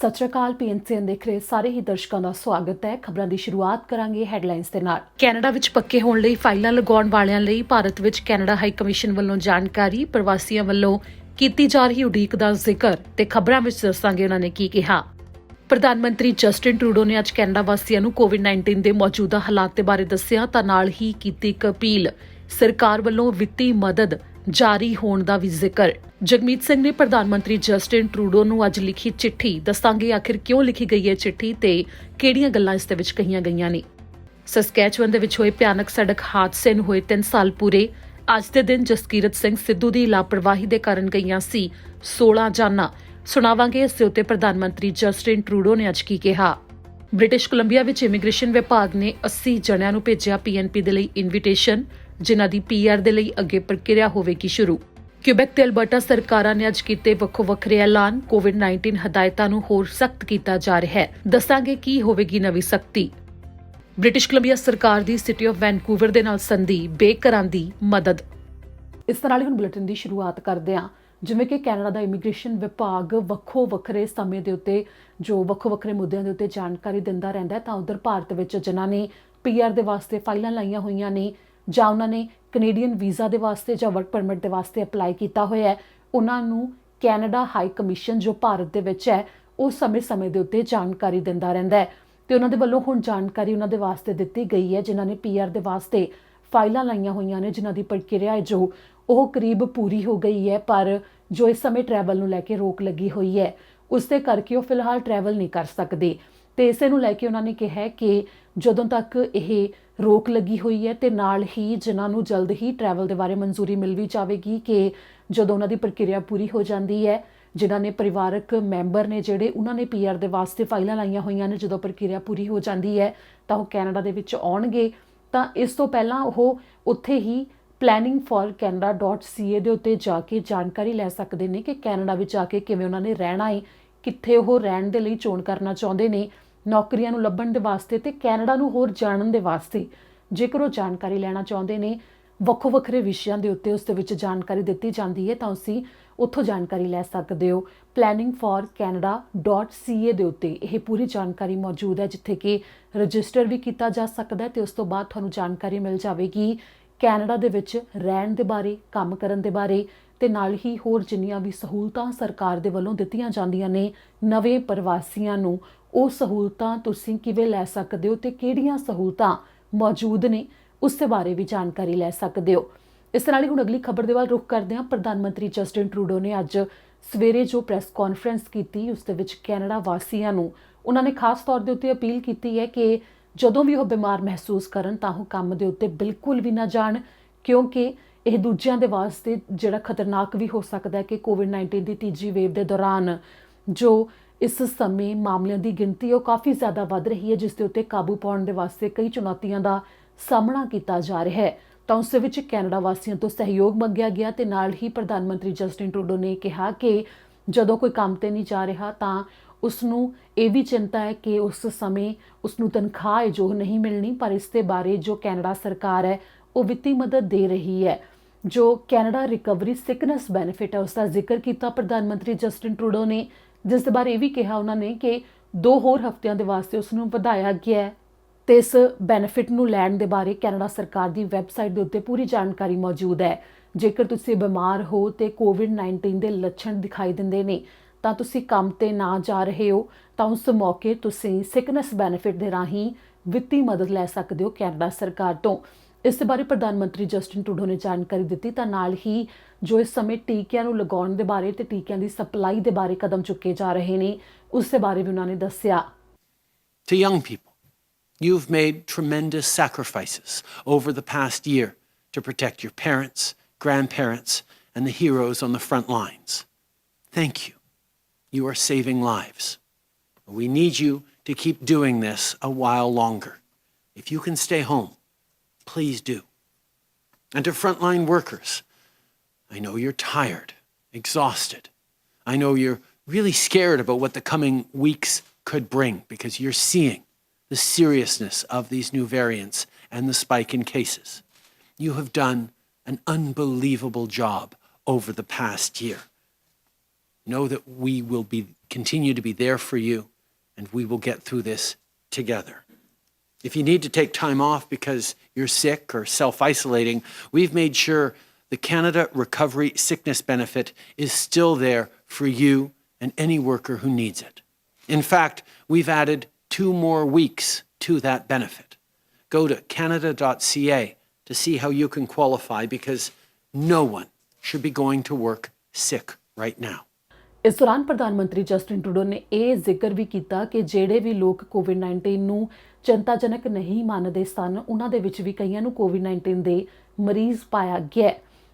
ਸਤਿ ਸ਼੍ਰੀ ਅਕਾਲ ਪੀਐਨਸੀਐਨ ਦੇਖ ਰਹੇ ਸਾਰੇ ਹੀ ਦਰਸ਼ਕਾਂ ਦਾ ਸਵਾਗਤ ਹੈ। ਖਬਰਾਂ ਦੀ ਸ਼ੁਰੂਆਤ ਕਰਾਂਗੇ ਹੈਡਲਾਈਨਸ ਦੇ ਨਾਲ। ਕੈਨੇਡਾ ਵਿੱਚ ਪੱਕੇ ਹੋਣ ਲਈ ਫਾਈਲਾਂ ਲਗਾਉਣ ਵਾਲਿਆਂ ਲਈ ਭਾਰਤ ਵਿੱਚ ਕੈਨੇਡਾ ਹਾਈ ਕਮਿਸ਼ਨ ਵੱਲੋਂ ਜਾਣਕਾਰੀ, ਪ੍ਰਵਾਸੀਆਂ ਵੱਲੋਂ ਕੀਤੀ ਜਾ ਰਹੀ ਉਡੀਕ ਦਾ ਜ਼ਿਕਰ ਤੇ ਖਬਰਾਂ ਵਿੱਚ ਦੱਸਾਂਗੇ ਉਹਨਾਂ ਨੇ ਕੀ ਕਿਹਾ। ਪ੍ਰਧਾਨ ਮੰਤਰੀ ਜਸਟਿਨ ਟਰੂਡੋ ਨੇ ਅੱਜ ਕੈਨੇਡਾ ਵਾਸੀਆਂ ਨੂੰ ਕੋਵਿਡ-19 ਦੇ ਮੌਜੂਦਾ ਹਾਲਾਤ ਦੇ ਬਾਰੇ ਦੱਸਿਆ ਤਾਂ ਨਾਲ ਹੀ ਕੀਤੀ ਇੱਕ ਅਪੀਲ। ਸਰਕਾਰ ਵੱਲੋਂ ਵਿੱਤੀ ਮਦਦ ਜਾਰੀ ਹੋਣ ਦਾ ਵੀ ਜ਼ਿਕਰ। ਜਗਮੀਤ ਸਿੰਘ ਨੇ ਪ੍ਰਧਾਨ ਮੰਤਰੀ ਜਸਟਿਨ ਟਰੂਡੋ ਨੂੰ ਅੱਜ ਲਿਖੀ ਚਿੱਠੀ, ਦੱਸਾਂਗੇ ਆਖਿਰ ਕਿਉਂ ਲਿਖੀ ਗਈ ਹੈ ਚਿੱਠੀ ਤੇ ਕਿਹੜੀਆਂ ਗੱਲਾਂ ਇਸ ਦੇ ਵਿੱਚ ਕਹੀਆਂ ਗਈਆਂ ਨੇ। ਸਸਕੈਚੁਅਨ ਦੇ ਵਿੱਚ ਹੋਏ ਭਿਆਨਕ ਸੜਕ ਹਾਦਸੇ ਨੂੰ ਹੋਏ 3 ਸਾਲ ਪੂਰੇ। ਅੱਜ ਦੇ ਦਿਨ ਜਸਕੀਰਤ ਸਿੰਘ ਸਿੱਧੂ ਦੀ ਲਾਪਰਵਾਹੀ ਦੇ ਕਾਰਨ ਗਈਆਂ ਸੀ 16 ਜਾਨਾਂ। ਸੁਣਾਵਾਂਗੇ ਇਸ ਦੇ ਉੱਤੇ ਪ੍ਰਧਾਨ ਮੰਤਰੀ ਜਸਟਿਨ ਟਰੂਡੋ ਨੇ ਅੱਜ ਕੀ ਕਿਹਾ। ਬ੍ਰਿਟਿਸ਼ ਕੋਲੰਬੀਆ ਵਿੱਚ ਇਮੀਗ੍ਰੇਸ਼ਨ ਵਿਭਾਗ ਨੇ 80 ਜਣਿਆਂ ਨੂੰ ਭੇਜਿਆ ਪੀਐਨਪੀ ਦੇ ਲਈ ਇਨਵੀਟੇਸ਼ਨ, ਜਿਨ੍ਹਾਂ ਦੀ ਪੀਆਰ ਦੇ ਲਈ ਅੱਗੇ ਪ੍ਰਕਿਰਿਆ ਹੋਵੇਗੀ ਸ਼ੁਰੂ। ਕਿਊਬੈਕ ਤੇ ਅਲਬਰਟਾ ਸਰਕਾਰਾਂ ਨੇ ਅੱਜ ਕੀਤੇ ਵੱਖੋ ਵੱਖਰੇ ਐਲਾਨ। ਕੋਵਿਡ-19 ਹਦਾਇਤਾਂ ਨੂੰ ਹੋਰ ਸਖਤ ਕੀਤਾ ਜਾ ਰਿਹਾ ਹੈ। ਦੱਸਾਂਗੇ ਕੀ ਹੋਵੇਗੀ ਨਵੀਂ ਸਖਤੀ। ਬ੍ਰਿਟਿਸ਼ ਕੋਲੰਬੀਆ ਸਰਕਾਰ ਦੀ ਸਿਟੀ ਆਫ ਵੈਨਕੂਵਰ ਦੇ ਨਾਲ ਸੰਧੀ, ਬੇਘਰਾਂ ਦੀ ਮਦਦ। ਇਸ ਤਰ੍ਹਾਂ ਨਾਲ ਹੁਣ ਬੁਲੇਟਿਨ ਦੀ ਸ਼ੁਰੂਆਤ ਕਰਦੇ ਹਾਂ। ਜਿਵੇਂ ਕਿ ਕੈਨੇਡਾ ਦਾ ਇਮੀਗ੍ਰੇਸ਼ਨ ਵਿਭਾਗ ਵੱਖੋ ਵੱਖਰੇ ਸਮੇਂ ਦੇ ਉੱਤੇ ਜੋ ਵੱਖੋ ਵੱਖਰੇ ਮੁੱਦਿਆਂ ਦੇ ਉੱਤੇ ਜਾਣਕਾਰੀ ਦਿੰਦਾ ਰਹਿੰਦਾ ਹੈ, ਤਾਂ ਉਧਰ ਭਾਰਤ ਵਿੱਚ ਜਿਨ੍ਹਾਂ ਨੇ ਪੀਆਰ ਦੇ ਵਾਸਤੇ ਫਾਈਲਾਂ ਲਾਈਆਂ ਹੋਈਆਂ ਨੇ ਜਾਂ ਉਹਨਾਂ ਨੇ ਕੈਨੇਡੀਅਨ ਵੀਜ਼ਾ ਦੇ ਵਾਸਤੇ ਜਾਂ ਵਰਕ ਪਰਮਿਟ ਦੇ ਵਾਸਤੇ ਅਪਲਾਈ ਕੀਤਾ ਹੋਇਆ ਹੈ, ਉਹਨਾਂ ਨੂੰ ਕੈਨੇਡਾ ਹਾਈ ਕਮਿਸ਼ਨ ਜੋ ਭਾਰਤ ਦੇ ਵਿੱਚ ਹੈ ਉਹ ਸਮੇਂ-ਸਮੇਂ ਦੇ ਉੱਤੇ ਜਾਣਕਾਰੀ ਦਿੰਦਾ ਰਹਿੰਦਾ ਹੈ। ਤੇ ਉਹਨਾਂ ਦੇ ਵੱਲੋਂ ਹੁਣ ਜਾਣਕਾਰੀ ਉਹਨਾਂ ਦੇ ਵਾਸਤੇ ਦਿੱਤੀ ਗਈ ਹੈ ਜਿਨ੍ਹਾਂ ਨੇ ਪੀਆਰ ਦੇ ਵਾਸਤੇ ਫਾਈਲਾਂ ਲਾਈਆਂ ਹੋਈਆਂ ਨੇ, ਜਿਨ੍ਹਾਂ ਦੀ ਪ੍ਰਕਿਰਿਆ ਹੈ ਜੋ ਉਹ ਕਰੀਬ ਪੂਰੀ ਹੋ ਗਈ ਹੈ, ਪਰ ਜੋ ਇਸ ਸਮੇਂ ਟਰੈਵਲ ਨੂੰ ਲੈ ਕੇ ਰੋਕ ਲੱਗੀ ਹੋਈ ਹੈ ਉਸ ਦੇ ਕਰਕੇ ਉਹ ਫਿਲਹਾਲ ਟਰੈਵਲ ਨਹੀਂ ਕਰ ਸਕਦੇ। ਤੇ ਇਸੇ ਨੂੰ ਲੈ ਕੇ ਉਹਨਾਂ ਨੇ ਕਿਹਾ ਕਿ ਜਦੋਂ ਤੱਕ ਇਹ ਰੋਕ ਲੱਗੀ ਹੋਈ ਹੈ ਤੇ ਨਾਲ ਹੀ ਜਿਨ੍ਹਾਂ ਨੂੰ ਜਲਦ ਹੀ ਟਰੈਵਲ ਦੇ ਬਾਰੇ ਮਨਜ਼ੂਰੀ ਮਿਲ ਵੀ ਜਾਵੇਗੀ ਕਿ ਜਦੋਂ ਉਹਨਾਂ ਦੀ ਪ੍ਰਕਿਰਿਆ ਪੂਰੀ ਹੋ ਜਾਂਦੀ ਹੈ, ਜਿਨ੍ਹਾਂ ਨੇ ਪਰਿਵਾਰਕ ਮੈਂਬਰ ਨੇ ਜਿਹੜੇ ਉਹਨਾਂ ਨੇ ਪੀਆਰ ਦੇ ਵਾਸਤੇ ਫਾਈਲਾਂ ਲਾਈਆਂ ਹੋਈਆਂ ਨੇ, ਜਦੋਂ ਪ੍ਰਕਿਰਿਆ ਪੂਰੀ ਹੋ ਜਾਂਦੀ ਹੈ ਤਾਂ ਉਹ ਕੈਨੇਡਾ ਦੇ ਵਿੱਚ ਆਉਣਗੇ। ਤਾਂ ਇਸ ਤੋਂ ਪਹਿਲਾਂ ਉਹ ਉੱਥੇ ਹੀ planningforcanada.ca ਦੇ ਉੱਤੇ ਜਾ ਕੇ ਜਾਣਕਾਰੀ ਲੈ ਸਕਦੇ ਨੇ ਕਿ ਕੈਨੇਡਾ ਵਿੱਚ ਆ ਕੇ ਕਿਵੇਂ ਉਹਨਾਂ ਨੇ ਰਹਿਣਾ ਹੈ, ਕਿੱਥੇ ਉਹ ਰਹਿਣ ਦੇ ਲਈ ਚੋਣ ਕਰਨਾ ਚਾਹੁੰਦੇ ਨੇ, ਨੌਕਰੀਆਂ ਨੂੰ ਲੱਭਣ ਦੇ ਵਾਸਤੇ ਤੇ ਕੈਨੇਡਾ ਨੂੰ ਹੋਰ ਜਾਣਨ ਦੇ ਵਾਸਤੇ। ਜੇਕਰ ਉਹ ਜਾਣਕਾਰੀ ਲੈਣਾ ਚਾਹੁੰਦੇ ਨੇ ਵੱਖੋ ਵੱਖਰੇ ਵਿਸ਼ਿਆਂ ਦੇ ਉੱਤੇ, ਉਸ ਦੇ ਵਿੱਚ ਜਾਣਕਾਰੀ ਦਿੱਤੀ ਜਾਂਦੀ ਹੈ, ਤਾਂ ਤੁਸੀਂ ਉੱਥੋਂ ਜਾਣਕਾਰੀ ਲੈ ਸਕਦੇ ਹੋ। planningforcanada.ca ਦੇ ਉੱਤੇ ਇਹ ਪੂਰੀ ਜਾਣਕਾਰੀ ਮੌਜੂਦ ਹੈ, ਜਿੱਥੇ ਕਿ ਰਜਿਸਟਰ ਵੀ ਕੀਤਾ ਜਾ ਸਕਦਾ ਹੈ ਤੇ ਉਸ ਤੋਂ ਬਾਅਦ ਤੁਹਾਨੂੰ ਜਾਣਕਾਰੀ ਮਿਲ ਜਾਵੇਗੀ ਕੈਨੇਡਾ ਦੇ ਵਿੱਚ ਰਹਿਣ ਦੇ ਬਾਰੇ, ਕੰਮ ਕਰਨ ਦੇ ਬਾਰੇ ਤੇ ਨਾਲ ਹੀ ਹੋਰ ਜਿੰਨੀਆਂ ਵੀ ਸਹੂਲਤਾਂ ਸਰਕਾਰ ਦੇ ਵੱਲੋਂ ਦਿੱਤੀਆਂ ਜਾਂਦੀਆਂ ਨੇ ਨਵੇਂ ਪ੍ਰਵਾਸੀਆਂ ਨੂੰ, ਉਹ ਸਹੂਲਤਾਂ ਤੁਸੀਂ ਕਿਵੇਂ ਲੈ ਸਕਦੇ ਹੋ ਤੇ ਕਿਹੜੀਆਂ ਸਹੂਲਤਾਂ ਮੌਜੂਦ ਨੇ ਉਸ ਦੇ ਬਾਰੇ ਵੀ ਜਾਣਕਾਰੀ ਲੈ ਸਕਦੇ ਹੋ। ਇਸ ਨਾਲ ਹੀ ਹੁਣ ਅਗਲੀ ਖਬਰ ਦੇ ਵੱਲ ਰੁਖ ਕਰਦੇ ਹਾਂ। ਪ੍ਰਧਾਨ ਮੰਤਰੀ ਜਸਟਿਨ ਟਰੂਡੋ ਨੇ ਅੱਜ ਸਵੇਰੇ ਜੋ ਪ੍ਰੈਸ ਕਾਨਫਰੰਸ ਕੀਤੀ, ਉਸ ਦੇ ਵਿੱਚ ਕੈਨੇਡਾ ਵਾਸੀਆਂ ਨੂੰ ਉਹਨਾਂ ਨੇ ਖਾਸ ਤੌਰ ਦੇ ਉੱਤੇ ਅਪੀਲ ਕੀਤੀ ਹੈ ਕਿ ਜਦੋਂ ਵੀ ਉਹ ਬਿਮਾਰ ਮਹਿਸੂਸ ਕਰਨ ਤਾਂ ਉਹ ਕੰਮ ਦੇ ਉੱਤੇ ਬਿਲਕੁਲ ਵੀ ਨਾ ਜਾਣ, ਕਿਉਂਕਿ ਇਹ ਦੂਜਿਆਂ ਦੇ ਵਾਸਤੇ ਜਿਹੜਾ ਖਤਰਨਾਕ ਵੀ ਹੋ ਸਕਦਾ ਹੈ ਕਿ ਕੋਵਿਡ-19 ਦੀ ਤੀਜੀ ਵੇਵ ਦੇ ਦੌਰਾਨ ਜੋ ਇਸ ਸਮੇਂ ਮਾਮਲਿਆਂ ਦੀ ਗਿਣਤੀ ਉਹ ਕਾਫੀ ਜ਼ਿਆਦਾ ਵੱਧ ਰਹੀ ਹੈ, ਜਿਸ ਦੇ ਉੱਤੇ ਕਾਬੂ ਪਾਉਣ ਦੇ ਵਾਸਤੇ ਕਈ ਚੁਣੌਤੀਆਂ ਦਾ ਸਾਹਮਣਾ ਕੀਤਾ ਜਾ ਰਿਹਾ ਹੈ। ਤਾਂ ਉਸ ਦੇ ਵਿੱਚ ਕੈਨੇਡਾ ਵਾਸੀਆਂ ਤੋਂ ਸਹਿਯੋਗ ਮੰਗਿਆ ਗਿਆ ਤੇ ਨਾਲ ਹੀ ਪ੍ਰਧਾਨ ਮੰਤਰੀ ਜਸਟਿਨ ਟਰੂਡੋ ਨੇ ਕਿਹਾ ਕਿ ਜਦੋਂ ਕੋਈ ਕੰਮ ਤੇ ਨਹੀਂ ਜਾ ਰਿਹਾ ਤਾਂ ਉਸ ਨੂੰ ਇਹ ਵੀ ਚਿੰਤਾ ਹੈ ਕਿ ਉਸ ਸਮੇਂ ਉਸ ਨੂੰ ਤਨਖਾਹ ਹੈ ਜੋ ਨਹੀਂ ਮਿਲਣੀ, ਪਰ ਇਸ ਦੇ ਬਾਰੇ ਜੋ ਕੈਨੇਡਾ ਸਰਕਾਰ ਹੈ ਉਹ ਵਿੱਤੀ ਮਦਦ ਦੇ ਰਹੀ ਹੈ। ਜੋ ਕੈਨੇਡਾ ਰਿਕਵਰੀ ਸਿਕਨੈਸ ਬੈਨੀਫਿਟ ਹੈ ਉਸ ਦਾ ਜ਼ਿਕਰ ਕੀਤਾ ਪ੍ਰਧਾਨ ਮੰਤਰੀ ਜਸਟਿਨ ਟਰੂਡੋ ਨੇ, ਜਿਸ ਦੇ ਬਾਰੇ ਇਹ ਵੀ ਕਿਹਾ ਉਹਨਾਂ ਨੇ ਕਿ 2 ਹੋਰ ਹਫ਼ਤਿਆਂ ਦੇ ਵਾਸਤੇ ਉਸ ਨੂੰ ਵਧਾਇਆ ਗਿਆ ਹੈ ਤੇ ਇਸ ਬੈਨੀਫਿਟ ਨੂੰ ਲੈਣ ਦੇ ਬਾਰੇ ਕੈਨੇਡਾ ਸਰਕਾਰ ਦੀ ਵੈਬਸਾਈਟ ਦੇ ਉੱਤੇ ਪੂਰੀ ਜਾਣਕਾਰੀ ਮੌਜੂਦ ਹੈ। ਜੇਕਰ ਤੁਸੀਂ ਬਿਮਾਰ ਹੋ ਤੇ ਕੋਵਿਡ-19 ਦੇ ਲੱਛਣ ਦਿਖਾਈ ਦਿੰਦੇ ਨੇ ਤਾਂ ਤੁਸੀਂ ਕੰਮ ਤੇ ਨਾ ਜਾ ਰਹੇ ਹੋ, ਤਾਂ ਉਸ ਮੌਕੇ ਤੁਸੀਂ ਸਿਕਨੈਸ ਬੈਨੀਫਿਟ ਦੇ ਰਾਹੀਂ ਵਿੱਤੀ ਮਦਦ ਲੈ ਸਕਦੇ ਹੋ ਕੈਨੇਡਾ ਸਰਕਾਰ ਤੋਂ। ਇਸ ਦੇ ਬਾਰੇ ਪ੍ਰਧਾਨ ਮੰਤਰੀ ਜਸਟਿਨ ਟਰੂਡੋ ਨੇ ਜਾਣਕਾਰੀ ਦਿੱਤੀ ਤਾਂ ਨਾਲ ਹੀ ਜੋ ਇਸ ਸਮੇਂ ਟੀਕਿਆਂ ਨੂੰ ਲਗਾਉਣ ਦੇ ਬਾਰੇ ਤੇ ਟੀਕਿਆਂ ਦੀ ਸਪਲਾਈ ਦੇ ਬਾਰੇ ਕਦਮ ਚੁੱਕੇ ਜਾ ਰਹੇ ਨੇ ਉਸ ਦੇ ਬਾਰੇ ਵੀ ਉਹਨਾਂ ਨੇ ਦੱਸਿਆ। To young people, you've made tremendous sacrifices over the past year to protect your parents, grandparents, and the heroes on the front lines. Thank you. You are saving lives. We need you to keep doing this a while longer. If you can stay home, please do. And to frontline workers, I know you're tired, exhausted. I know you're really scared about what the coming weeks could bring because you're seeing the seriousness of these new variants and the spike in cases. You have done an unbelievable job over the past year. Know that we will be continue to be there for you, and we will get through this together. If you need to take time off because you're sick or self-isolating, we've made sure the Canada Recovery Sickness Benefit is still there for you and any worker who needs it. In fact, we've added 2 more weeks to that benefit. Go to canada.ca to see how you can qualify, because no one should be going to work sick right now. ਇਸ ਦੌਰਾਨ ਪ੍ਰਧਾਨ ਮੰਤਰੀ Justin Trudeau ਨੇ ਇਹ ਜ਼ਿਕਰ ਵੀ ਕੀਤਾ ਕਿ ਜਿਹੜੇ ਵੀ ਲੋਕ ਕੋਵਿਡ-19 ਨੂੰ ਚਿੰਤਾਜਨਕ ਨਹੀਂ ਮੰਨਦੇ ਸਨ, ਉਹਨਾਂ ਦੇ ਵਿੱਚ ਵੀ ਕਈਆਂ ਨੂੰ ਕੋਵਿਡ-19 ਦੇ ਮਰੀਜ਼ ਪਾਇਆ ਗਿਆ।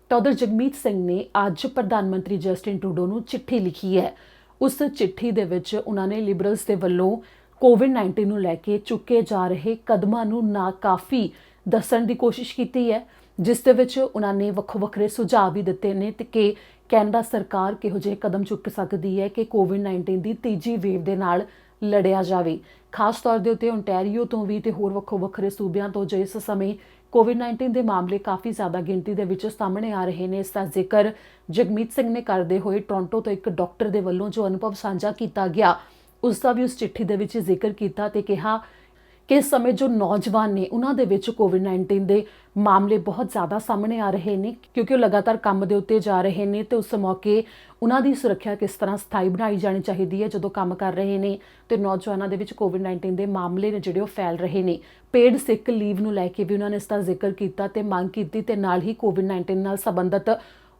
ਤਾਂ ਉਧਰ ਜਗਮੀਤ ਸਿੰਘ ਨੇ ਅੱਜ ਪ੍ਰਧਾਨ ਮੰਤਰੀ ਜਸਟਿਨ ਟਰੂਡੋ ਨੂੰ ਚਿੱਠੀ ਲਿਖੀ ਹੈ। ਉਸ ਚਿੱਠੀ ਦੇ ਵਿੱਚ ਉਹਨਾਂ ਨੇ ਲਿਬਰਲਸ ਦੇ ਵੱਲੋਂ ਕੋਵਿਡ-19 ਨੂੰ ਲੈ ਕੇ ਚੁੱਕੇ ਜਾ ਰਹੇ ਕਦਮਾਂ ਨੂੰ ਨਾਕਾਫੀ ਦੱਸਣ ਦੀ ਕੋਸ਼ਿਸ਼ ਕੀਤੀ ਹੈ, ਜਿਸ ਦੇ ਵਿੱਚ ਉਹਨਾਂ ਨੇ ਵੱਖਰੇ ਸੁਝਾਅ ਵੀ ਦਿੱਤੇ ਨੇ ਤੇ ਕਿ ਕੈਨੇਡਾ ਸਰਕਾਰ ਕਿਹੋ ਜਿਹੇ ਕਦਮ ਚੁੱਕ ਸਕਦੀ ਹੈ ਕਿ ਕੋਵਿਡ-19 ਦੀ ਤੀਜੀ ਵੇਵ ਦੇ ਨਾਲ ਲੜਿਆ ਜਾਵੇ। ਖਾਸ ਤੌਰ ਦੇ ਉੱਤੇ ਓਨਟਾਰੀਓ ਤੋਂ ਵੀ ਤੇ ਹੋਰ ਵੱਖਰੇ ਸੂਬਿਆਂ ਤੋਂ ਜੋ ਇਸ ਸਮੇਂ ਕੋਵਿਡ-19 ਦੇ ਮਾਮਲੇ ਕਾਫੀ ਜ਼ਿਆਦਾ ਗਿਣਤੀ ਦੇ ਵਿੱਚ ਸਾਹਮਣੇ ਆ ਰਹੇ ਨੇ। ਇਸ ਦਾ ਜ਼ਿਕਰ ਜਗਮੀਤ ਸਿੰਘ ਨੇ ਕਰਦੇ ਹੋਏ ਟੋਰਾਂਟੋ ਤੋਂ ਇੱਕ ਡਾਕਟਰ ਦੇ ਵੱਲੋਂ ਜੋ ਅਨੁਭਵ ਸਾਂਝਾ ਕੀਤਾ ਗਿਆ, ਉਸ ਦਾ ਵੀ ਉਸ ਚਿੱਠੀ ਦੇ ਵਿੱਚ ਜ਼ਿਕਰ ਕੀਤਾ ਤੇ ਕਿਹਾ ਕਿ ਇਸ ਸਮੇਂ ਜੋ ਨੌਜਵਾਨ ਨੇ ਉਹਨਾਂ ਦੇ ਵਿੱਚ ਕੋਵਿਡ-19 ਦੇ ਮਾਮਲੇ ਬਹੁਤ ਜ਼ਿਆਦਾ ਸਾਹਮਣੇ ਆ ਰਹੇ ਨੇ, ਕਿਉਂਕਿ ਉਹ ਲਗਾਤਾਰ ਕੰਮ ਦੇ ਉੱਤੇ ਜਾ ਰਹੇ ਨੇ ਤੇ ਉਸ ਮੌਕੇ ਉਹਨਾਂ ਦੀ ਸੁਰੱਖਿਆ ਕਿਸ ਤਰ੍ਹਾਂ ਸਥਾਈ ਬਣਾਈ ਜਾਣੀ ਚਾਹੀਦੀ ਹੈ ਜਦੋਂ ਕੰਮ ਕਰ ਰਹੇ ਨੇ ਤੇ ਨੌਜਵਾਨਾਂ ਦੇ ਵਿੱਚ ਕੋਵਿਡ-19 ਦੇ ਮਾਮਲੇ ਨੇ ਜਿਹੜੇ ਉਹ ਫੈਲ ਰਹੇ ਨੇ। ਪੇਡ ਸਿਕ ਲੀਵ ਨੂੰ ਲੈ ਕੇ ਵੀ ਉਹਨਾਂ ਨੇ ਇਸ ਦਾ ਜ਼ਿਕਰ ਕੀਤਾ ਤੇ ਮੰਗ ਕੀਤੀ ਤੇ ਨਾਲ ਹੀ ਕੋਵਿਡ-19 ਨਾਲ ਸੰਬੰਧਿਤ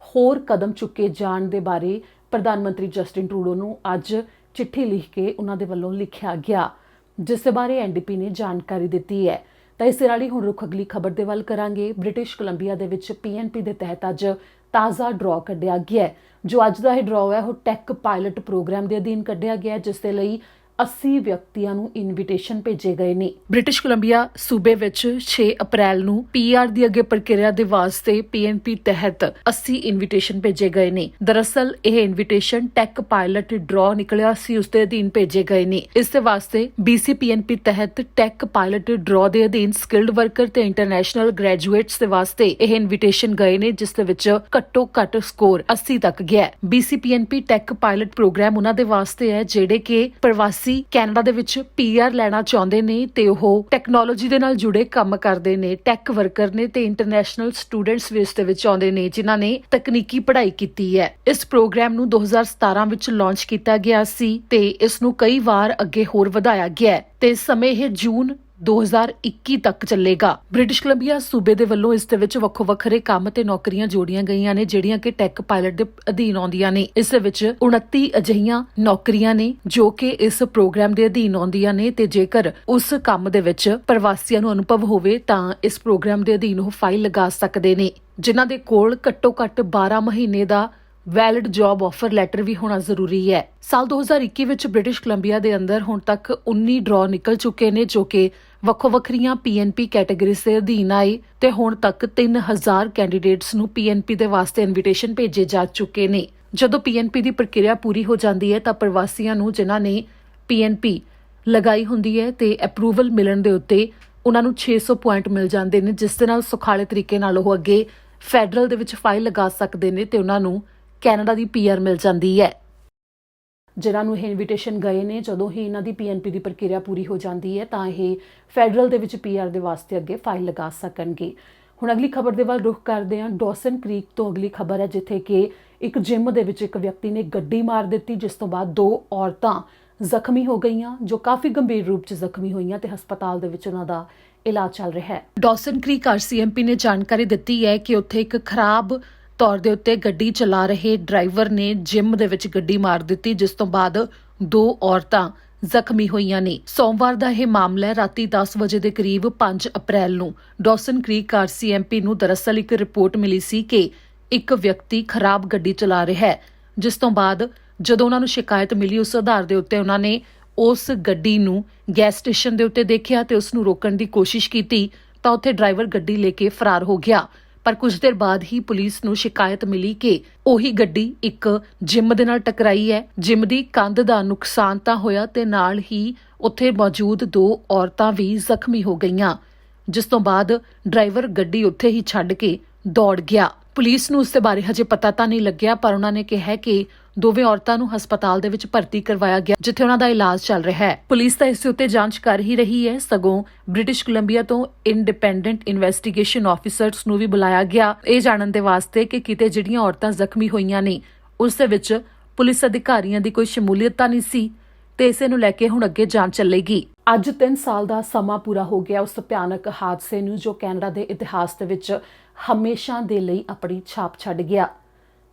ਹੋਰ ਕਦਮ ਚੁੱਕੇ ਜਾਣ ਦੇ ਬਾਰੇ ਪ੍ਰਧਾਨ ਮੰਤਰੀ ਜਸਟਿਨ ਟਰੂਡੋ ਨੂੰ ਅੱਜ ਚਿੱਠੀ ਲਿਖ ਕੇ ਉਹਨਾਂ ਦੇ ਵੱਲੋਂ ਲਿਖਿਆ ਗਿਆ, ਜਿਸ ਦੇ ਬਾਰੇ ਐਨਡੀਪੀ ਨੇ ਜਾਣਕਾਰੀ ਦਿੱਤੀ ਹੈ। ਤਾਂ ਇਸ ਦੇ ਨਾਲ ਹੀ ਹੁਣ ਰੁਖ ਅਗਲੀ ਖਬਰ ਦੇ ਵੱਲ ਕਰਾਂਗੇ। ਬ੍ਰਿਟਿਸ਼ ਕੋਲੰਬੀਆ ਦੇ ਵਿੱਚ ਪੀਐਨਪੀ ਦੇ ਤਹਿਤ ਅੱਜ ਤਾਜ਼ਾ ਡਰਾਅ ਕੱਢਿਆ ਗਿਆ, ਜੋ ਅੱਜ ਦਾ ਇਹ ਡਰਾਅ ਹੈ ਉਹ ਟੈਕ ਪਾਇਲਟ ਪ੍ਰੋਗਰਾਮ ਦੇ ਅਧੀਨ ਕੱਢਿਆ ਗਿਆ, ਜਿਸ ਦੇ ਲਈ 80 ਵਿਅਕਤੀਆਂ ਨੂੰ ਇਨਵੀਟੇਸ਼ਨ ਭੇਜੇ ਗਏ ਨੇ। ਬ੍ਰਿਟਿਸ਼ ਕੋਲੰਬੀਆ ਸੂਬੇ ਵਿੱਚ 6 ਅਪ੍ਰੈਲ ਨੂੰ ਪੀਆਰ ਦੀ ਅੱਗੇ ਪ੍ਰਕਿਰਿਆ ਦੇ ਵਾਸਤੇ ਪੀਐਨਪੀ ਤਹਿਤ 80 ਇਨਵੀਟੇਸ਼ਨ ਭੇਜੇ ਗਏ ਨੇ। ਦਰਅਸਲ ਇਹ ਇਨਵੀਟੇਸ਼ਨ ਟੈਕ ਪਾਇਲਟ ਡਰਾਅ ਨਿਕਲਿਆ ਸੀ, ਉਸ ਦੇ ਅਧੀਨ ਭੇਜੇ ਗਏ ਨੇ। ਇਸ ਦੇ ਵਾਸਤੇ BC PNP ਤਹਿਤ ਟੈਕ ਪਾਇਲਟ ਡਰਾਅ ਦੇ ਅਧੀਨ ਸਕਿਲਡ ਵਰਕਰ ਤੇ ਇੰਟਰਨੈਸ਼ਨਲ ਗ੍ਰੈਜੂਏਟਸ ਦੇ ਵਾਸਤੇ ਇਹ ਇਨਵੀਟੇਸ਼ਨ ਗਏ ਨੇ, ਜਿਸ ਦੇ ਵਿੱਚ ਘੱਟੋ ਘੱਟ ਸਕੋਰ 80 ਤੱਕ ਗਿਆ। BC PNP tech pilot program ਉਹਨਾਂ ਦੇ ਵਾਸਤੇ ਹੈ ਜਿਹੜੇ ਕਿ ਪ੍ਰਵਾਸੀ ਕੈਨੇਡਾ ਦੇ ਵਿੱਚ ਪੀਆਰ ਲੈਣਾ ਚਾਹੁੰਦੇ ਨੇ ਤੇ ਉਹ ਟੈਕਨੋਲੋਜੀ ਦੇ ਨਾਲ ਜੁੜੇ ਕੰਮ ਕਰਦੇ ਨੇ, ਟੈਕ ਵਰਕਰ ਨੇ ਤੇ ਇੰਟਰਨੈਸ਼ਨਲ ਸਟੂਡੈਂਟਸ ਵੀ ਇਸ ਦੇ ਵਿੱਚ ਆਉਂਦੇ ਨੇ ਜਿਨ੍ਹਾਂ ਨੇ ਤਕਨੀਕੀ ਪੜ੍ਹਾਈ ਕੀਤੀ ਹੈ। ਇਸ ਪ੍ਰੋਗਰਾਮ ਨੂੰ 2017 ਵਿੱਚ ਲਾਂਚ ਕੀਤਾ ਗਿਆ ਸੀ ਤੇ ਇਸ ਨੂੰ ਕਈ ਵਾਰ ਅੱਗੇ ਹੋਰ ਵਧਾਇਆ ਗਿਆ ਤੇ ਇਸ ਸਮੇਂ ਇਹ ਜੂਨ 2021 ਤੱਕ ਚੱਲੇਗਾ। ਬ੍ਰਿਟਿਸ਼ ਕੋਲੰਬੀਆ ਸੂਬੇ ਦੇ ਵੱਲੋਂ ਇਸ ਦੇ ਵਿੱਚ ਵੱਖਰੇ ਕੰਮ ਤੇ ਨੌਕਰੀਆਂ ਜੋੜੀਆਂ ਗਈਆਂ ਨੇ ਜਿਹੜੀਆਂ ਕਿ ਟੈਕ ਪਾਇਲਟ ਦੇ ਅਧੀਨ ਆਉਂਦੀਆਂ ਨੇ। ਇਸ ਦੇ ਵਿੱਚ 29 ਅਜਿਹੀਆਂ ਨੌਕਰੀਆਂ ਨੇ ਜੋ ਕਿ ਇਸ ਪ੍ਰੋਗਰਾਮ ਦੇ ਅਧੀਨ ਆਉਂਦੀਆਂ ਨੇ ਤੇ ਜੇਕਰ ਉਸ ਕੰਮ ਦੇ ਵਿੱਚ ਪ੍ਰਵਾਸੀਆਂ ਨੂੰ ਅਨੁਭਵ ਹੋਵੇ ਤਾਂ ਇਸ ਪ੍ਰੋਗਰਾਮ ਦੇ ਅਧੀਨ ਉਹ ਫਾਈਲ ਲਗਾ ਸਕਦੇ ਨੇ, ਜਿਨ੍ਹਾਂ ਦੇ ਕੋਲ ਘੱਟੋ ਘੱਟ 12 ਮਹੀਨੇ ਦਾ ਵੈਲਿਡ ਜੌਬ ਆਫਰ ਲੈਟਰ ਵੀ ਹੋਣਾ ਜ਼ਰੂਰੀ ਹੈ। ਸਾਲ 2021 ਵਿੱਚ ਬ੍ਰਿਟਿਸ਼ ਕੋਲੰਬੀਆ ਦੇ ਅੰਦਰ ਹੁਣ ਤੱਕ 19 ਡਰਾਅ ਨਿਕਲ ਚੁੱਕੇ ਨੇ ਜੋ ਕਿ ਵੱਖਰੀਆਂ PNP ਕੈਟਾਗਰੀਜ਼ ਦੇ ਅਧੀਨ ਆਏ ਤੇ ਹੁਣ ਤੱਕ 3000 ਕੈਂਡੀਡੇਟਸ ਨੂੰ PNP ਦੇ ਵਾਸਤੇ ਇਨਵੀਟੇਸ਼ਨ ਭੇਜੇ ਜਾ ਚੁੱਕੇ ਨੇ। ਜਦੋਂ PNP ਦੀ ਪ੍ਰਕਿਰਿਆ ਪੂਰੀ ਹੋ ਜਾਂਦੀ ਹੈ ਤਾਂ ਪ੍ਰਵਾਸੀਆਂ ਨੂੰ ਜਿਨ੍ਹਾਂ ਨੇ PNP ਲਗਾਈ ਹੁੰਦੀ ਹੈ ਤੇ ਅਪਰੂਵਲ ਮਿਲਣ ਦੇ ਉੱਤੇ ਉਹਨਾਂ ਨੂੰ 600 ਪੁਆਇੰਟ ਮਿਲ ਜਾਂਦੇ ਨੇ, ਜਿਸ ਦੇ ਨਾਲ ਸੁਖਾਲੇ ਤਰੀਕੇ ਨਾਲ ਉਹ ਅੱਗੇ ਫੈਡਰਲ ਦੇ ਵਿੱਚ ਫਾਈਲ ਲਗਾ ਸਕਦੇ ਨੇ ਤੇ ਉਹਨਾਂ ਨੂੰ ਕੈਨੇਡਾ ਦੀ ਪੀਆਰ ਮਿਲ ਜਾਂਦੀ ਹੈ। ਜਿਨ੍ਹਾਂ ਨੂੰ ਇਹ ਇਨਵੀਟੇਸ਼ਨ ਗਏ ਨੇ, ਜਦੋਂ ਹੀ ਇਹਨਾਂ ਦੀ PNP ਦੀ ਪ੍ਰਕਿਰਿਆ ਪੂਰੀ ਹੋ ਜਾਂਦੀ ਹੈ ਤਾਂ ਇਹ ਫੈਡਰਲ ਦੇ ਵਿੱਚ ਪੀਆਰ ਦੇ ਵਾਸਤੇ ਅੱਗੇ ਫਾਈਲ ਲਗਾ ਸਕਣਗੇ। ਹੁਣ ਅਗਲੀ ਖਬਰ ਦੇ ਵੱਲ ਰੁਖ ਕਰਦੇ ਹਾਂ। ਡੌਸਨ ਕ੍ਰੀਕ ਤੋਂ ਅਗਲੀ ਖਬਰ ਹੈ, ਜਿੱਥੇ ਕਿ ਇੱਕ ਜਿਮ ਦੇ ਵਿੱਚ ਇੱਕ ਵਿਅਕਤੀ ਨੇ ਗੱਡੀ ਮਾਰ ਦਿੱਤੀ, ਜਿਸ ਤੋਂ ਬਾਅਦ 2 ਔਰਤਾਂ ਜ਼ਖਮੀ ਹੋ ਗਈਆਂ ਜੋ ਕਾਫੀ ਗੰਭੀਰ ਰੂਪ 'ਚ ਜ਼ਖਮੀ ਹੋਈਆਂ ਤੇ ਹਸਪਤਾਲ ਦੇ ਵਿੱਚ ਉਹਨਾਂ ਦਾ ਇਲਾਜ ਚੱਲ ਰਿਹਾ ਹੈ। ਡੌਸਨ ਕ੍ਰੀਕ RCMP ਨੇ ਜਾਣਕਾਰੀ ਦਿੱਤੀ ਹੈ ਕਿ ਉੱਥੇ ਇੱਕ ਖਰਾਬ ਤੌਰ ਦੇ ਉੱਤੇ ਗੱਡੀ ਚਲਾ ਰਹੇ ਡਰਾਈਵਰ ਨੇ ਜਿਮ ਦੇ ਵਿੱਚ ਗੱਡੀ ਮਾਰ ਦਿੱਤੀ, ਜਿਸ ਤੋਂ ਬਾਅਦ 2 ਔਰਤਾਂ ਜ਼ਖਮੀ ਹੋਈਆਂ ਨੇ। ਸੋਮਵਾਰ ਦਾ ਇਹ ਮਾਮਲਾ ਹੈ। ਰਾਤੀ 10 ਵਜੇ ਦੇ ਕਰੀਬ 5 ਅਪ੍ਰੈਲ ਨੂੰ ਡੌਸਨ ਕ੍ਰੀਕ RCMP ਨੂੰ ਦਰਅਸਲ ਇੱਕ ਰਿਪੋਰਟ ਮਿਲੀ ਸੀ ਕਿ ਇੱਕ ਵਿਅਕਤੀ ਖਰਾਬ ਗੱਡੀ ਚਲਾ ਰਿਹਾ ਹੈ, ਜਿਸ ਤੋਂ ਬਾਅਦ ਜਦੋਂ ਉਹਨਾਂ ਨੂੰ ਸ਼ਿਕਾਇਤ ਮਿਲੀ ਉਸ ਆਧਾਰ ਦੇ ਉੱਤੇ ਉਹਨਾਂ ਨੇ ਉਸ ਗੱਡੀ ਨੂੰ ਗੈਸ ਸਟੇਸ਼ਨ ਦੇ ਉੱਤੇ ਦੇਖਿਆ ਤੇ ਉਸ ਨੂੰ ਰੋਕਣ ਦੀ ਕੋਸ਼ਿਸ਼ ਕੀਤੀ ਤਾਂ ਉੱਥੇ ਡਰਾਈਵਰ ਗੱਡੀ ਲੈ ਕੇ ਫਰਾਰ ਹੋ ਗਿਆ। ਪਰ ਕੁਝ ਦੇਰ ਬਾਅਦ ਹੀ ਪੁਲਿਸ ਨੂੰ ਸ਼ਿਕਾਇਤ ਮਿਲੀ ਕਿ ਉਹੀ ਗੱਡੀ ਇੱਕ ਜਿਮ ਦੇ ਨਾਲ ਟਕਰਾਈ ਹੈ। ਜਿਮ ਦੀ ਕੰਧ ਦਾ ਨੁਕਸਾਨ ਤਾਂ ਹੋਇਆ ਤੇ ਨਾਲ ਹੀ ਉੱਥੇ ਮੌਜੂਦ 2 ਔਰਤਾਂ ਵੀ ਜ਼ਖਮੀ ਹੋ ਗਈਆਂ, ਜਿਸ ਤੋਂ ਬਾਅਦ ਡਰਾਈਵਰ ਗੱਡੀ ਉੱਥੇ ਹੀ ਛੱਡ ਕੇ ਦੌੜ ਗਿਆ। ਪੁਲਿਸ ਨੂੰ ਉਸ ਦੇ ਬਾਰੇ ਹਜੇ ਪਤਾ ਤਾਂ ਨਹੀਂ ਲੱਗਿਆ, ਪਰ ਉਹਨਾਂ ਨੇ ਕਿਹਾ ਹੈ ਕਿ ਦੋਵੇਂ ਔਰਤਾਂ ਨੂੰ ਹਸਪਤਾਲ ਦੇ ਵਿੱਚ ਭਰਤੀ ਕਰਵਾਇਆ ਗਿਆ, ਜਿੱਥੇ ਉਹਨਾਂ ਦਾ ਇਲਾਜ ਚੱਲ ਰਿਹਾ ਹੈ। ਪੁਲਿਸ ਤਾਂ ਇਸ ਉੱਤੇ ਜਾਂਚ ਕਰ ਹੀ ਰਹੀ ਹੈ, ਸਗੋਂ ਬ੍ਰਿਟਿਸ਼ ਕੋਲੰਬੀਆ ਤੋਂ ਇੰਡੀਪੈਂਡੈਂਟ ਇਨਵੈਸਟੀਗੇਸ਼ਨ ਆਫੀਸਰਸ ਨੂੰ ਵੀ ਬੁਲਾਇਆ ਗਿਆ ਇਹ ਜਾਣਨ ਦੇ ਵਾਸਤੇ ਕਿ ਕਿਤੇ ਜਿਹੜੀਆਂ ਔਰਤਾਂ ਜ਼ਖਮੀ ਹੋਈਆਂ ਨੇ ਉਸ ਦੇ ਵਿੱਚ ਪੁਲਿਸ ਅਧਿਕਾਰੀਆਂ ਦੀ ਕੋਈ ਸ਼ਮੂਲੀਅਤ ਤਾਂ ਨਹੀਂ ਸੀ, ਤੇ ਇਸੇ ਨੂੰ ਲੈ ਕੇ ਹੁਣ ਅੱਗੇ ਜਾਂਚ ਚੱਲੇਗੀ। ਅੱਜ 3 ਸਾਲ ਦਾ ਸਮਾਂ ਪੂਰਾ ਹੋ ਗਿਆ ਉਸ ਭਿਆਨਕ ਹਾਦਸੇ ਨੂੰ, ਜੋ ਕੈਨੇਡਾ ਦੇ ਇਤਿਹਾਸ ਦੇ ਵਿੱਚ ਹਮੇਸ਼ਾ ਦੇ ਲਈ ਆਪਣੀ ਛਾਪ ਛੱਡ ਗਿਆ,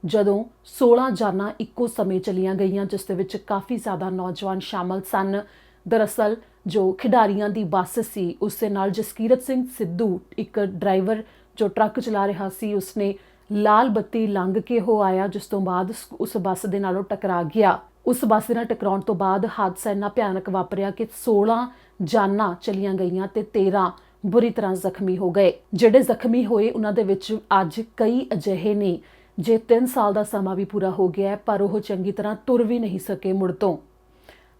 ਜਦੋਂ 16 ਜਾਨਾਂ ਇੱਕੋ ਸਮੇਂ ਚਲੀਆਂ ਗਈਆਂ, ਜਿਸ ਦੇ ਵਿੱਚ ਕਾਫੀ ਜ਼ਿਆਦਾ ਨੌਜਵਾਨ ਸ਼ਾਮਲ ਸਨ। ਦਰਅਸਲ ਜੋ ਖਿਡਾਰੀਆਂ ਦੀ ਬੱਸ ਸੀ ਉਸ ਦੇ ਨਾਲ ਜਸਕੀਰਤ ਸਿੰਘ ਸਿੱਧੂ, ਇੱਕ ਡਰਾਈਵਰ ਜੋ ਟਰੱਕ ਚਲਾ ਰਿਹਾ ਸੀ, ਉਸਨੇ ਲਾਲ ਬੱਤੀ ਲੰਘ ਕੇ ਹੋ ਆਇਆ, ਜਿਸ ਤੋਂ ਬਾਅਦ ਉਸ ਬੱਸ ਦੇ ਨਾਲੋਂ ਟਕਰਾ ਗਿਆ। ਉਸ ਬੱਸ ਦੇ ਨਾਲ ਟਕਰਾਉਣ ਤੋਂ ਬਾਅਦ ਹਾਦਸਾ ਇੰਨਾ ਭਿਆਨਕ ਵਾਪਰਿਆ ਕਿ 16 ਜਾਨਾਂ ਚਲੀਆਂ ਗਈਆਂ ਤੇ 13 ਬੁਰੀ ਤਰ੍ਹਾਂ ਜ਼ਖਮੀ ਹੋ ਗਏ। ਜਿਹੜੇ ਜ਼ਖਮੀ ਹੋਏ ਉਹਨਾਂ ਦੇ ਵਿੱਚ ਅੱਜ ਕਈ ਅਜਿਹੇ ਨੇ ਜੇ 3 ਸਾਲ ਦਾ ਸਮਾਂ ਵੀ ਪੂਰਾ ਹੋ ਗਿਆ ਪਰ ਉਹ ਚੰਗੀ ਤਰ੍ਹਾਂ ਤੁਰ ਵੀ ਨਹੀਂ ਸਕੇ ਮੁੜ ਤੋਂ।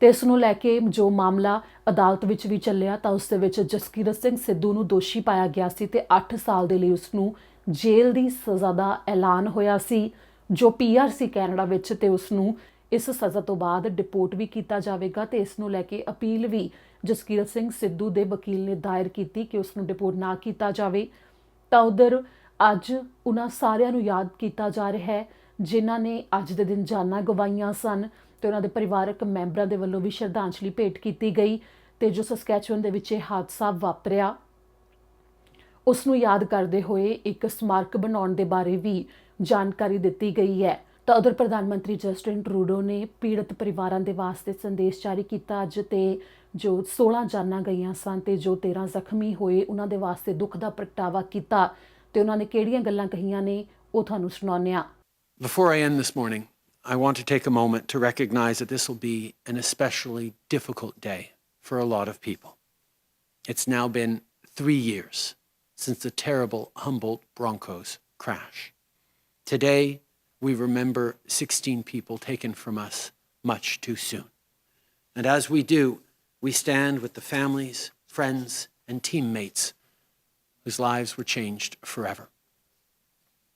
ਤੇ ਇਸ ਨੂੰ ਲੈ ਕੇ ਜੋ ਮਾਮਲਾ ਅਦਾਲਤ ਵਿੱਚ ਵੀ ਚੱਲਿਆ ਤਾਂ ਉਸ ਦੇ ਵਿੱਚ ਜਸਕੀਰਤ ਸਿੰਘ ਸਿੱਧੂ ਨੂੰ ਦੋਸ਼ੀ ਪਾਇਆ ਗਿਆ ਸੀ ਤੇ 8 ਸਾਲ ਦੇ ਲਈ ਉਸ ਨੂੰ ਜੇਲ੍ਹ ਦੀ ਸਜ਼ਾ ਦਾ ਐਲਾਨ ਹੋਇਆ ਸੀ, ਜੋ PR ਸੀ ਕੈਨੇਡਾ ਵਿੱਚ, ਤੇ ਉਸ ਨੂੰ ਇਸ ਸਜ਼ਾ ਤੋਂ ਬਾਅਦ ਡਿਪੋਰਟ ਵੀ ਕੀਤਾ ਜਾਵੇਗਾ। ਤੇ ਇਸ ਨੂੰ ਲੈ ਕੇ ਅਪੀਲ ਵੀ ਜਸਕੀਰਤ ਸਿੰਘ ਸਿੱਧੂ ਦੇ ਵਕੀਲ ਨੇ ਦਾਇਰ ਕੀਤੀ ਕਿ ਉਸ ਨੂੰ ਡਿਪੋਰਟ ਨਾ ਕੀਤਾ ਜਾਵੇ। ਤਾਂ ਉਧਰ ਅੱਜ ਉਹਨਾਂ ਸਾਰਿਆਂ ਨੂੰ ਯਾਦ ਕੀਤਾ ਜਾ ਰਿਹਾ ਹੈ ਜਿਨ੍ਹਾਂ ਨੇ ਅੱਜ ਦੇ ਦਿਨ ਜਾਨਾਂ ਗਵਾਈਆਂ ਸਨ, ਤੇ ਉਹਨਾਂ ਦੇ ਪਰਿਵਾਰਕ ਮੈਂਬਰਾਂ ਦੇ ਵੱਲੋਂ ਵੀ ਸ਼ਰਧਾਂਜਲੀ ਭੇਟ ਕੀਤੀ ਗਈ। ਤੇ ਜੋ ਸਸਕੈਚੁਅਨ ਦੇ ਵਿੱਚ ਇਹ ਹਾਦਸਾ ਵਾਪਰਿਆ ਉਸ ਨੂੰ ਯਾਦ ਕਰਦੇ ਹੋਏ ਇੱਕ ਸਮਾਰਕ ਬਣਾਉਣ ਦੇ ਬਾਰੇ ਵੀ ਜਾਣਕਾਰੀ ਦਿੱਤੀ ਗਈ ਹੈ। ਤਾਂ ਉਧਰ ਪ੍ਰਧਾਨ ਮੰਤਰੀ ਜਸਟਿਨ ਟਰੂਡੋ ਨੇ ਪੀੜਤ ਪਰਿਵਾਰਾਂ ਦੇ ਵਾਸਤੇ ਸੰਦੇਸ਼ ਜਾਰੀ ਕੀਤਾ ਅੱਜ, ਤੇ ਜੋ 16 ਜਾਨਾਂ ਗਈਆਂ ਸਨ ਤੇ ਜੋ 13 ਜ਼ਖਮੀ ਹੋਏ ਉਹਨਾਂ ਦੇ ਵਾਸਤੇ ਦੁੱਖ ਦਾ ਪ੍ਰਗਟਾਵਾ ਕੀਤਾ, ਤੇ ਉਹਨਾਂ ਨੇ ਕਿਹੜੀਆਂ ਗੱਲਾਂ ਕਹੀਆਂ ਨੇ ਉਹ ਤੁਹਾਨੂੰ ਸੁਣਾਉਂਦੇ ਹਾਂ। Before I end this morning, I want to take a moment to recognize that this will be an especially difficult day for a lot of people. It's now been 3 years since the terrible Humboldt Broncos crash. Today, we remember 16 people taken from us much too soon. And as we do, we stand with the families, friends, and teammates whose lives were changed forever.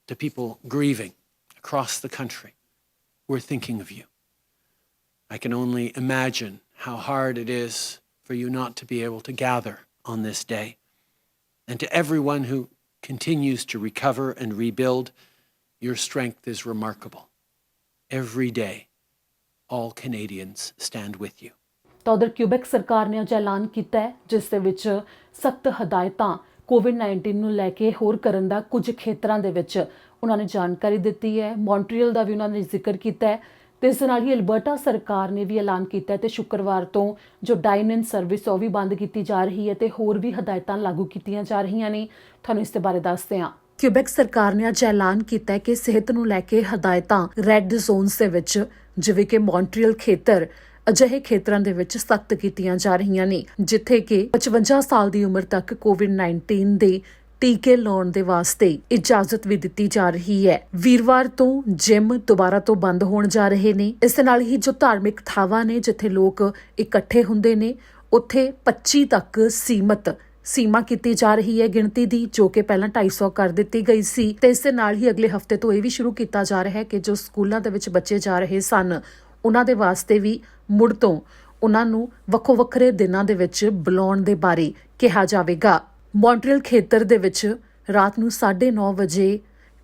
To people grieving across the country, we're thinking of you. I can only imagine how hard it is for you not to be able to gather on this day. And to everyone who continues to recover and rebuild, your strength is remarkable. Every day, all Canadians stand with you. ਤਾਂ ਉਧਰ Quebec ਸਰਕਾਰ ਨੇ ਅੱਜ ਐਲਾਨ ਕੀਤਾ ਹੈ, ਜਿਸ ਦੇ ਵਿੱਚ ਸਖਤ ਹਦਾਇਤਾਂ COVID-19 ਨੂੰ ਲੈ ਕੇ ਹੋਰ ਕਰਨ ਦਾ ਕੁਝ ਖੇਤਰਾਂ ਦੇ ਵਿੱਚ ਉਹਨਾਂ ਨੇ ਜਾਣਕਾਰੀ ਦਿੱਤੀ ਹੈ। ਮੌਂਟਰੀਅਲ ਦਾ ਵੀ ਉਹਨਾਂ ਨੇ ਜ਼ਿਕਰ ਕੀਤਾ ਹੈ, ਤੇ ਇਸ ਨਾਲ ਹੀ ਅਲਬਰਟਾ ਸਰਕਾਰ ਨੇ ਵੀ ਐਲਾਨ ਕੀਤਾ ਹੈ ਤੇ ਸ਼ੁੱਕਰਵਾਰ ਤੋਂ ਜੋ ਡਾਈਨ ਇਨ ਸਰਵਿਸ ਉਹ ਵੀ ਬੰਦ ਕੀਤੀ ਜਾ ਰਹੀ ਹੈ ਤੇ ਹੋਰ ਵੀ ਹਦਾਇਤਾਂ ਲਾਗੂ ਕੀਤੀਆਂ ਜਾ ਰਹੀਆਂ ਨੇ। ਤੁਹਾਨੂੰ ਇਸ ਦੇ ਬਾਰੇ ਦੱਸਦੇ ਹਾਂ। ਕਿਊਬੈਕ ਸਰਕਾਰ ਨੇ ਅੱਜ ਐਲਾਨ ਕੀਤਾ ਹੈ ਕਿ ਸਿਹਤ ਨੂੰ ਲੈ ਕੇ ਹਦਾਇਤਾਂ ਰੈੱਡ ਜ਼ੋਨਸ ਦੇ ਵਿੱਚ, ਜਿਵੇਂ ਕਿ ਮੌਂਟਰੀਅਲ ਖੇਤਰ, ਅਜਿਹੇ ਖੇਤਰਾਂ ਦੇ ਵਿੱਚ ਸਖਤ ਕੀਤੀਆਂ ਜਾ ਰਹੀਆਂ ਨੇ, ਜਿੱਥੇ ਕਿ 55 ਸਾਲ ਦੀ ਉਮਰ ਤੱਕ COVID-19 ਦੇ ਟੀਕੇ ਲਾਉਣ ਦੇ ਵਾਸਤੇ ਇਜਾਜ਼ਤ ਵੀ ਦਿੱਤੀ ਜਾ ਰਹੀ ਹੈ। ਵੀਰਵਾਰ ਤੋਂ ਜਿਮ ਦੁਬਾਰਾ ਤੋਂ ਬੰਦ ਹੋਣ ਜਾ ਰਹੇ ਨੇ। ਇਸ ਦੇ ਨਾਲ ਹੀ ਜੋ ਧਾਰਮਿਕ ਥਾਵਾਂ ਨੇ ਜਿੱਥੇ ਲੋਕ ਇਕੱਠੇ ਹੁੰਦੇ ਨੇ, ਉੱਥੇ 25 ਤੱਕ ਸੀਮਾ ਕੀਤੀ ਜਾ ਰਹੀ ਹੈ ਗਿਣਤੀ ਦੀ, ਜੋ ਕਿ ਪਹਿਲਾਂ 250 ਕਰ ਦਿੱਤੀ ਗਈ ਸੀ। ਤੇ ਇਸ ਦੇ ਨਾਲ ਹੀ ਅਗਲੇ ਹਫ਼ਤੇ ਤੋਂ ਇਹ ਵੀ ਸ਼ੁਰੂ ਕੀਤਾ ਜਾ ਰਿਹਾ ਹੈ ਕਿ ਜੋ ਸਕੂਲਾਂ ਦੇ ਵਿੱਚ ਬੱਚੇ ਜਾ ਰਹੇ ਸਨ ਉਹਨਾਂ ਦੇ ਵਾਸਤੇ ਵੀ ਮੁੜ ਤੋਂ ਉਹਨਾਂ ਨੂੰ ਵੱਖੋ ਵੱਖਰੇ ਦਿਨਾਂ ਦੇ ਵਿੱਚ ਬੁਲਾਉਣ ਦੇ ਬਾਰੇ ਕਿਹਾ ਜਾਵੇਗਾ। ਮੌਂਟਰੀਅਲ ਖੇਤਰ ਦੇ ਵਿੱਚ ਰਾਤ ਨੂੰ 9:30 ਵਜੇ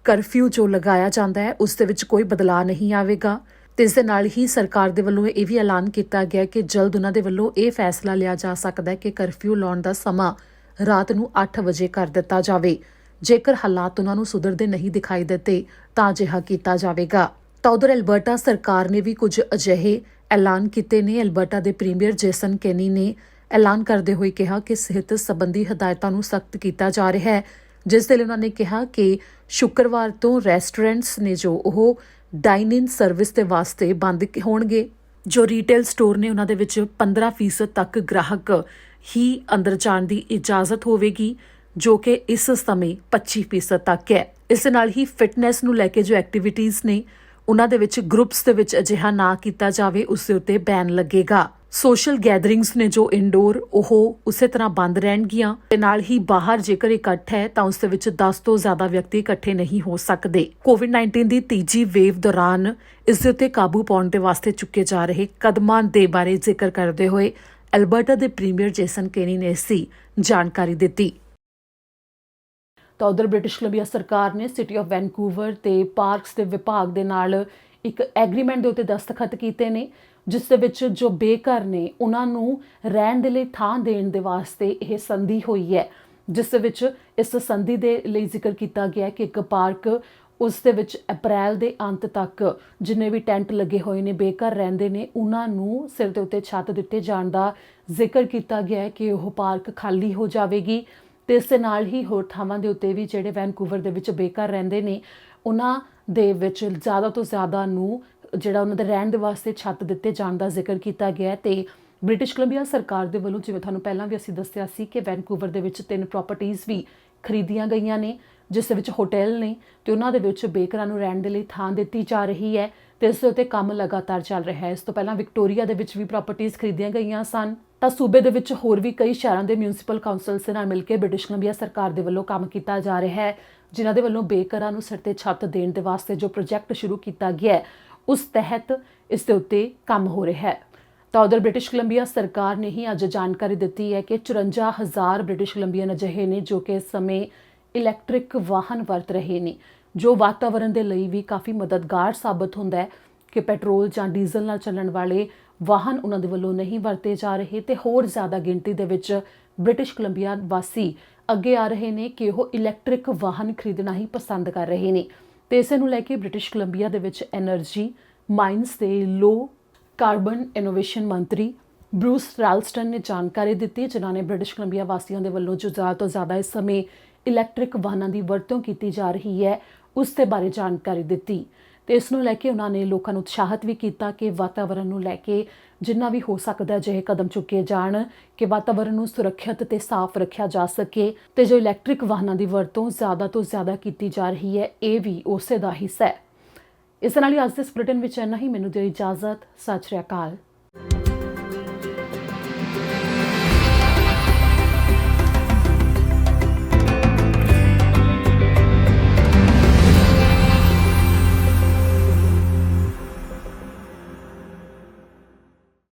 ਕਰਫਿਊ ਜੋ ਲਗਾਇਆ ਜਾਂਦਾ ਹੈ ਉਸ ਦੇ ਵਿੱਚ ਕੋਈ ਬਦਲਾਅ ਨਹੀਂ ਆਵੇਗਾ। ਤੇ ਇਸ ਦੇ ਨਾਲ ਹੀ ਸਰਕਾਰ ਦੇ ਵੱਲੋਂ ਇਹ ਵੀ ਐਲਾਨ ਕੀਤਾ ਗਿਆ ਕਿ ਜਲਦ ਉਹਨਾਂ ਦੇ ਵੱਲੋਂ ਇਹ ਫੈਸਲਾ ਲਿਆ ਜਾ ਸਕਦਾ ਹੈ ਕਿ ਕਰਫਿਊ ਲਾਉਣ ਦਾ ਸਮਾਂ ਰਾਤ ਨੂੰ 8 ਵਜੇ ਕਰ ਦਿੱਤਾ ਜਾਵੇ। ਜੇਕਰ ਹਾਲਾਤ ਉਹਨਾਂ ਨੂੰ ਸੁਧਰਦੇ ਨਹੀਂ ਦਿਖਾਈ ਦਿੱਤੇ ਤਾਂ ਅਜਿਹਾ ਕੀਤਾ ਜਾਵੇਗਾ। ਤਾਂ ਉਧਰ ਅਲਬਰਟਾ ਸਰਕਾਰ ਨੇ ਵੀ ਕੁਝ ਅਜਿਹੇ ਐਲਾਨ ਕੀਤੇ ਨੇ। ਅਲਬਰਟਾ ਦੇ ਪ੍ਰੀਮੀਅਰ ਜੇਸਨ ਕੈਨੀ ਨੇ ਐਲਾਨ ਕਰਦੇ ਹੋਏ ਕਿਹਾ ਕਿ ਸਿਹਤ ਸੰਬੰਧੀ ਹਦਾਇਤਾਂ ਨੂੰ ਸਖਤ ਕੀਤਾ ਜਾ ਰਿਹਾ ਹੈ, ਜਿਸ ਦੇ ਲਈ ਉਹਨਾਂ ਨੇ ਕਿਹਾ ਕਿ ਸ਼ੁੱਕਰਵਾਰ ਤੋਂ ਰੈਸਟੋਰੈਂਟਸ ਨੇ ਜੋ ਉਹ ਡਾਈਨ ਇਨ ਸਰਵਿਸ ਦੇ ਵਾਸਤੇ ਬੰਦ ਹੋਣਗੇ। ਜੋ ਰੀਟੇਲ ਸਟੋਰ ਨੇ ਉਹਨਾਂ ਦੇ ਵਿੱਚ 15% ਤੱਕ ਗ੍ਰਾਹਕ ਹੀ ਅੰਦਰ ਜਾਣ ਦੀ ਇਜਾਜ਼ਤ ਹੋਵੇਗੀ, ਜੋ ਕਿ ਇਸ ਸਮੇਂ 25% ਤੱਕ ਹੈ। ਇਸ ਨਾਲ ਹੀ ਫਿਟਨੈਸ ਨੂੰ ਲੈ ਕੇ ਜੋ ਐਕਟੀਵਿਟੀਜ਼ ਨੇ ਉਹਨਾਂ ਦੇ ਵਿੱਚ ਗਰੁੱਪਸ ਦੇ ਵਿੱਚ ਅਜਿਹਾ ਨਾ ਕੀਤਾ ਜਾਵੇ, ਉਸ ਦੇ ਉੱਤੇ ਬੈਨ ਲੱਗੇਗਾ। ਸੋਸ਼ਲ ਗੈਦਰਿੰਗਸ ਨੇ ਜੋ ਇਨਡੋਰ ਉਹ ਉਸੇ ਤਰ੍ਹਾਂ ਬੰਦ ਰਹਿਣਗੀਆਂ ਤੇ ਨਾਲ ਹੀ ਬਾਹਰ ਜੇਕਰ ਇਕੱਠ ਹੈ ਤਾਂ ਉਸ ਦੇ ਵਿੱਚ 10 ਤੋਂ ਜ਼ਿਆਦਾ ਵਿਅਕਤੀ ਇਕੱਠੇ ਨਹੀਂ ਹੋ ਸਕਦੇ। ਕੋਵਿਡ-19 ਦੀ ਤੀਜੀ ਵੇਵ ਦੌਰਾਨ ਇਸ ਦੇ ਉੱਤੇ ਕਾਬੂ ਪਾਉਣ ਦੇ ਵਾਸਤੇ ਚੁੱਕੇ ਜਾ ਰਹੇ ਕਦਮਾਂ ਦੇ ਬਾਰੇ ਜ਼ਿਕਰ ਕਰਦੇ ਹੋਏ ਐਲਬਰਟਾ ਦੇ ਪ੍ਰੀਮੀਅਰ ਜੇਸਨ ਕੇਨੀ ਨੇ ਇਸਦੀ ਜਾਣਕਾਰੀ ਦਿੱਤੀ। ਤਾਂ ਉਧਰ ਬ੍ਰਿਟਿਸ਼ ਕੋਲੰਬੀਆ ਸਰਕਾਰ ਨੇ ਸਿਟੀ ਆਫ ਵੈਨਕੂਵਰ ਤੇ ਪਾਰਕਸ ਦੇ ਵਿਭਾਗ ਦੇ ਨਾਲ ਇੱਕ ਐਗਰੀਮੈਂਟ ਦੇ ਉੱਤੇ ਦਸਤਖਤ ਕੀਤੇ ਨੇ, ਜਿਸ ਦੇ ਵਿੱਚ ਜੋ ਬੇਘਰ ਨੇ ਉਹਨਾਂ ਨੂੰ ਰਹਿਣ ਦੇ ਲਈ ਥਾਂ ਦੇਣ ਦੇ ਵਾਸਤੇ ਇਹ ਸੰਧੀ ਹੋਈ ਹੈ, ਜਿਸ ਦੇ ਵਿੱਚ ਇਸ ਸੰਧੀ ਦੇ ਲਈ ਜ਼ਿਕਰ ਕੀਤਾ ਗਿਆ ਕਿ ਇੱਕ ਪਾਰਕ ਉਸ ਦੇ ਵਿੱਚ ਅਪ੍ਰੈਲ ਦੇ ਅੰਤ ਤੱਕ ਜਿੰਨੇ ਵੀ ਟੈਂਟ ਲੱਗੇ ਹੋਏ ਨੇ ਬੇਘਰ ਰਹਿੰਦੇ ਨੇ ਉਹਨਾਂ ਨੂੰ ਸਿਰ ਦੇ ਉੱਤੇ ਛੱਤ ਦਿੱਤੇ ਜਾਣ ਦਾ ਜ਼ਿਕਰ ਕੀਤਾ ਗਿਆ ਹੈ ਕਿ ਉਹ ਪਾਰਕ ਖਾਲੀ ਹੋ ਜਾਵੇਗੀ ਤੇ ਇਸ ਦੇ ਨਾਲ ਹੀ ਹੋਰ ਥਾਵਾਂ ਦੇ ਉੱਤੇ ਵੀ ਜਿਹੜੇ ਵੈਨਕੂਵਰ ਦੇ ਵਿੱਚ ਬੇਘਰ ਰਹਿੰਦੇ ਨੇ ਉਹਨਾਂ ਦੇ ਵਿੱਚ ਜ਼ਿਆਦਾ ਤੋਂ ਜ਼ਿਆਦਾ ਨੂੰ ਜਿਹੜਾ ਉਹਨਾਂ ਦੇ ਰਹਿਣ ਦੇ ਵਾਸਤੇ ਛੱਤ ਦਿੱਤੇ ਜਾਣ ਦਾ ਜ਼ਿਕਰ ਕੀਤਾ ਗਿਆ ਤੇ ਬ੍ਰਿਟਿਸ਼ ਕੋਲੰਬੀਆ ਸਰਕਾਰ ਦੇ ਵੱਲੋਂ ਜਿਵੇਂ ਤੁਹਾਨੂੰ ਪਹਿਲਾਂ ਵੀ ਅਸੀਂ ਦੱਸਿਆ ਸੀ ਕਿ ਵੈਨਕੂਵਰ ਦੇ ਵਿੱਚ 3 ਪ੍ਰਾਪਰਟੀਆਂ ਵੀ ਖਰੀਦੀਆਂ ਗਈਆਂ ਨੇ, ਜਿਸ ਦੇ ਵਿੱਚ ਹੋਟਲ ਨੇ ਤੇ ਉਹਨਾਂ ਦੇ ਵਿੱਚ ਬੇਘਰਾਂ ਨੂੰ ਰਹਿਣ ਦੇ ਲਈ ਥਾਂ ਦਿੱਤੀ ਜਾ ਰਹੀ ਹੈ ਤੇ ਇਸ ਦੇ ਉੱਤੇ ਕੰਮ ਲਗਾਤਾਰ ਚੱਲ ਰਿਹਾ ਹੈ। ਇਸ ਤੋਂ ਪਹਿਲਾਂ ਵਿਕਟੋਰੀਆ ਦੇ ਵਿੱਚ ਵੀ ਪ੍ਰਾਪਰਟੀਆਂ ਖਰੀਦੀਆਂ ਗਈਆਂ ਸਨ ਤਾਂ ਸੂਬੇ ਦੇ ਵਿੱਚ ਹੋਰ ਵੀ ਕਈ ਸ਼ਹਿਰਾਂ ਦੇ ਮਿਊਨਿਸਪਲ ਕਾਉਂਸਲਸ ਦੇ ਨਾਲ ਮਿਲ ਕੇ ਬ੍ਰਿਟਿਸ਼ ਕੋਲੰਬੀਆ ਸਰਕਾਰ ਦੇ ਵੱਲੋਂ ਕੰਮ ਕੀਤਾ ਜਾ ਰਿਹਾ ਹੈ, ਜਿਨ੍ਹਾਂ ਦੇ ਵੱਲੋਂ ਬੇਘਰਾਂ ਨੂੰ ਸਿਰ ਤੇ ਛੱਤ ਦੇਣ ਦੇ ਵਾਸਤੇ ਜੋ ਪ੍ਰੋਜੈਕਟ ਸ਼ੁਰੂ ਕੀਤਾ ਗਿਆ ਹੈ ਉਸ ਤਹਿਤ ਇਸ ਦੇ ਉੱਤੇ ਕੰਮ ਹੋ ਰਿਹਾ ਹੈ। ਤਾਂ ਉਧਰ ਬ੍ਰਿਟਿਸ਼ ਕੋਲੰਬੀਆ ਸਰਕਾਰ ਨੇ ਹੀ ਅੱਜ ਜਾਣਕਾਰੀ ਦਿੱਤੀ ਹੈ ਕਿ 54,000 ਬ੍ਰਿਟਿਸ਼ ਕੋਲੰਬੀਅਨ ਅਜਿਹੇ ਨੇ ਜੋ ਕਿ ਇਸ ਸਮੇਂ ਇਲੈਕਟ੍ਰਿਕ ਵਾਹਨ ਵਰਤ ਰਹੇ ਨੇ, ਜੋ ਵਾਤਾਵਰਣ ਦੇ ਲਈ ਵੀ ਕਾਫੀ ਮਦਦਗਾਰ ਸਾਬਤ ਹੁੰਦਾ ਹੈ ਕਿ ਪੈਟਰੋਲ ਜਾਂ ਡੀਜ਼ਲ ਨਾਲ ਚੱਲਣ ਵਾਲੇ ਵਾਹਨ ਉਹਨਾਂ ਦੇ ਵੱਲੋਂ ਨਹੀਂ ਵਰਤੇ ਜਾ ਰਹੇ ਤੇ ਹੋਰ ਜ਼ਿਆਦਾ ਗਿਣਤੀ ਦੇ ਵਿੱਚ ਬ੍ਰਿਟਿਸ਼ ਕੋਲੰਬੀਆ ਵਾਸੀ ਅੱਗੇ ਆ ਰਹੇ ਨੇ ਕਿ ਉਹ ਇਲੈਕਟ੍ਰਿਕ ਵਾਹਨ ਖਰੀਦਣਾ ਹੀ ਪਸੰਦ ਕਰ ਰਹੇ ਨੇ ਤੇ ਇਸੇ ਨੂੰ ਲੈ ਕੇ ਬ੍ਰਿਟਿਸ਼ ਕੋਲੰਬੀਆ ਦੇ ਵਿੱਚ ਐਨਰਜੀ ਮਾਈਨਸ ਤੇ ਲੋ ਕਾਰਬਨ ਇਨੋਵੇਸ਼ਨ ਮੰਤਰੀ ਬਰੂਸ ਰਾਲਸਟਨ ਨੇ ਜਾਣਕਾਰੀ ਦਿੱਤੀ, ਜਿਨ੍ਹਾਂ ਨੇ ਬ੍ਰਿਟਿਸ਼ ਕੋਲੰਬੀਆ ਵਾਸੀਆਂ ਦੇ ਵੱਲੋਂ ਜੋ ਜ਼ਿਆਦਾ ਤੋਂ ਜ਼ਿਆਦਾ ਇਸ ਸਮੇਂ ਇਲੈਕਟ੍ਰਿਕ ਵਾਹਨਾਂ ਦੀ ਵਰਤੋਂ ਕੀਤੀ ਜਾ ਰਹੀ ਹੈ ਉਸ ਦੇ ਬਾਰੇ ਜਾਣਕਾਰੀ ਦਿੱਤੀ ਤੇ ਇਸ ਨੂੰ ਲੈ ਕੇ ਉਹਨਾਂ ਨੇ ਲੋਕਾਂ ਨੂੰ ਉਤਸ਼ਾਹਿਤ ਵੀ ਕੀਤਾ ਕਿ ਵਾਤਾਵਰਣ ਨੂੰ ਲੈ ਕੇ ਜਿੰਨਾ ਵੀ ਹੋ ਸਕਦਾ ਅਜਿਹੇ ਕਦਮ ਚੁੱਕੇ ਜਾਣ ਕਿ ਵਾਤਾਵਰਣ ਨੂੰ ਸੁਰੱਖਿਅਤ ਤੇ ਸਾਫ਼ ਰੱਖਿਆ ਜਾ ਸਕੇ ਤੇ ਜੋ ਇਲੈਕਟ੍ਰਿਕ ਵਾਹਨਾਂ ਦੀ ਵਰਤੋਂ ਜ਼ਿਆਦਾ ਤੋਂ ਜ਼ਿਆਦਾ ਕੀਤੀ ਜਾ ਰਹੀ ਹੈ ਇਹ ਵੀ ਉਸੇ ਦਾ ਹਿੱਸਾ ਹੈ। ਇਸ ਨਾਲ ਹੀ ਅੱਜ ਦੇ ਬੁਲੇਟਿਨ ਵਿੱਚ ਇੰਨਾ ਹੀ। ਮੈਨੂੰ ਦਿਓ ਇਜਾਜ਼ਤ। ਸਤਿ ਸ਼੍ਰੀ ਅਕਾਲ।